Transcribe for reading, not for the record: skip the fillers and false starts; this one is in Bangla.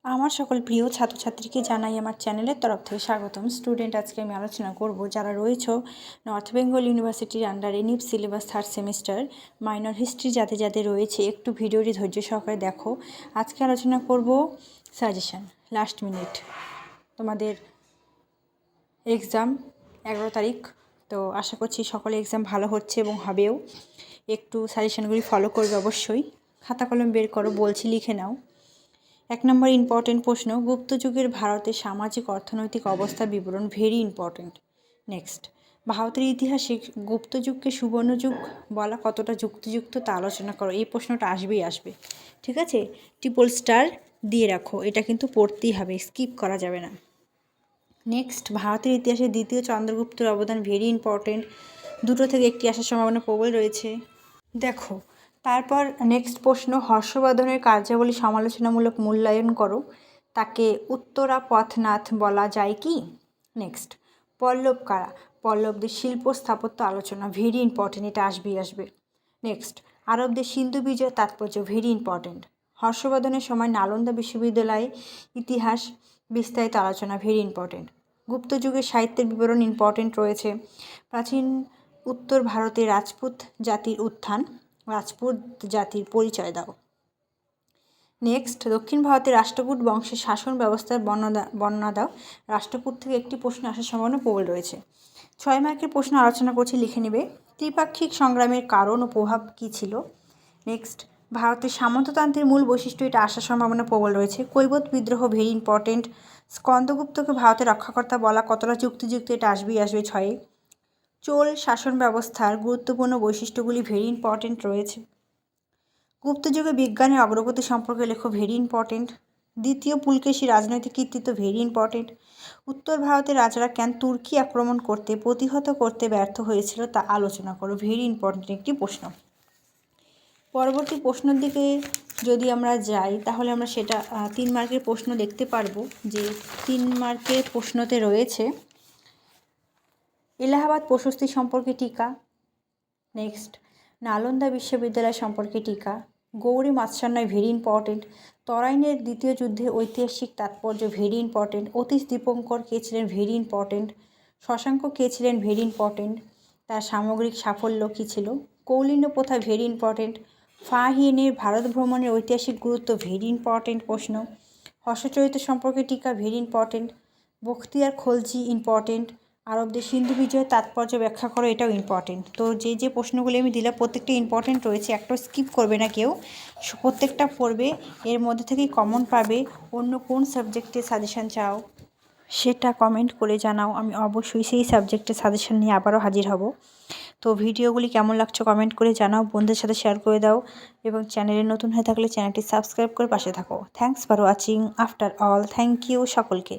আমার সকল প্রিয় ছাত্রছাত্রীকে জানাই আমার চ্যানেলের তরফ থেকে স্বাগতম। স্টুডেন্ট, আজকে আমি আলোচনা করব যারা রয়েছে নর্থ বেঙ্গল ইউনিভার্সিটির আন্ডারে NEP syllabus 3rd semester minor history যাদের রয়েছে, একটু ভিডিওটি ধৈর্য সহকারে দেখো। আজকে আলোচনা করব সাজেশন। লাস্ট মিনিট তোমাদের এক্সাম 11 তারিখ, তো আশা করছি সকলে এক্সাম ভালো হচ্ছে এবং হবেও। একটু সাজেশনগুলি ফলো করবে অবশ্যই। খাতা কলম বের করো, বলছি লিখে নাও। 1 নম্বর ইম্পর্টেন্ট প্রশ্ন, গুপ্ত যুগের ভারতের সামাজিক অর্থনৈতিক অবস্থার বিবরণ। Very important. নেক্সট, ভারতের ইতিহাসে গুপ্ত যুগকে সুবর্ণ যুগ বলা কতটা যুক্তিযুক্ত তা আলোচনা করো। এই প্রশ্নটা আসবে, ঠিক আছে? ট্রিপল স্টার দিয়ে রাখো, এটা কিন্তু পড়তেই হবে, স্কিপ করা যাবে না। নেক্সট, ভারতের ইতিহাসে দ্বিতীয় চন্দ্রগুপ্তের অবদান। Very important. দুটো থেকে একটি আসার সম্ভাবনা প্রবল রয়েছে। দেখো, তারপর নেক্সট প্রশ্ন, হর্ষবর্ধনের কার্যাবলী সমালোচনামূলক মূল্যায়ন করো। তাকে উত্তরা পথনাথ বলা যায় কি? নেক্সট, পল্লব কারা? পল্লবদের শিল্প স্থাপত্য আলোচনা। ভেরি ইম্পর্টেন্ট, এটা আসবে। নেক্সট, আরবদের সিন্ধু বিজয় তাৎপর্য। Very important. হর্ষবর্ধনের সময় নালন্দা বিশ্ববিদ্যালয়ে ইতিহাস বিস্তারিত আলোচনা। Very important. গুপ্ত যুগের সাহিত্যের বিবরণ ইম্পর্টেন্ট রয়েছে। প্রাচীন উত্তর ভারতে রাজপুত জাতির উত্থান। রাজপুত জাতির পরিচয় দাও। নেক্সট, দক্ষিণ ভারতের রাষ্ট্রকূট বংশের শাসন ব্যবস্থার বর্ণনা দাও। রাষ্ট্রকূট থেকে একটি প্রশ্ন আসার সম্ভাবনা প্রবল রয়েছে। 6 মার্কের প্রশ্ন আলোচনা করছি, লিখে নেবে। ত্রিপাক্ষিক সংগ্রামের কারণ ও প্রভাব কী ছিল? নেক্সট, ভারতের সামন্ততন্ত্রের মূল বৈশিষ্ট্য, এটা আসার সম্ভাবনা প্রবল রয়েছে। কৈবত বিদ্রোহ। Very important. স্কন্দগুপ্তকে ভারতের রক্ষাকর্তা বলা কতটা যুক্তিযুক্ত? এটা আসবে 6-এ। চোল শাসন ব্যবস্থার গুরুত্বপূর্ণ বৈশিষ্ট্যগুলি। ভেরি ইম্পর্টেন্ট রয়েছে। গুপ্তযুগে বিজ্ঞানের অগ্রগতি সম্পর্কে লেখো। Very important. দ্বিতীয় পুলকেশী রাজনৈতিক কৃতিত্ব। Very important. উত্তর ভারতের রাজারা কেন তুর্কি আক্রমণ করতে প্রতিহত করতে ব্যর্থ হয়েছিল তা আলোচনা করো। ভেরি ইম্পর্টেন্ট একটি প্রশ্ন। পরবর্তী প্রশ্নের দিকে যদি আমরা যাই, তাহলে আমরা সেটা 3 মার্কের প্রশ্ন দেখতে পারবো। যে 3 মার্কের প্রশ্নতে রয়েছে এলাহাবাদ প্রশস্তি সম্পর্কে টিকা। নেক্সট, নালন্দা বিশ্ববিদ্যালয় সম্পর্কে টিকা। গৌরী মাৎস্যান্যায়। Very important. তরাইনের দ্বিতীয় যুদ্ধে ঐতিহাসিক তাৎপর্য। Very important. অতীশ দীপঙ্কর কে ছিলেন? Very important. শশাঙ্ক কে ছিলেন? Very important. তার সামগ্রিক সাফল্য কী ছিল? কৌলিন্য প্রথা। Very important. ফা হিয়েনের ভারত ভ্রমণের ঐতিহাসিক গুরুত্ব। ভেরি ইম্পর্টেন্ট প্রশ্ন। হর্ষচরিত সম্পর্কে টিকা। Very important. Bakhtiyar Khalji. Important. আরবদের সিন্ধু বিজয়ের তাৎপর্য ব্যাখ্যা করো, এটাও ইম্পর্টেন্ট। তো যে প্রশ্নগুলি আমি দিলাম প্রত্যেকটা ইম্পর্টেন্ট রয়েছে, একটাও স্কিপ করবে না কেউ, প্রত্যেকটা পড়বে। এর মধ্যে থেকেই কমন পাবে। অন্য কোন সাবজেক্টে সাজেশান চাও সেটা কমেন্ট করে জানাও, আমি অবশ্যই সেই সাবজেক্টে সাজেশান নিয়ে আবারও হাজির হব। তো ভিডিওগুলি কেমন লাগছে কমেন্ট করে জানাও, বন্ধুদের সাথে শেয়ার করে দাও এবং চ্যানেলে নতুন হয়ে থাকলে চ্যানেলটি সাবস্ক্রাইব করে পাশে থাকো। Thanks for watching. After all, thank you সকলকে।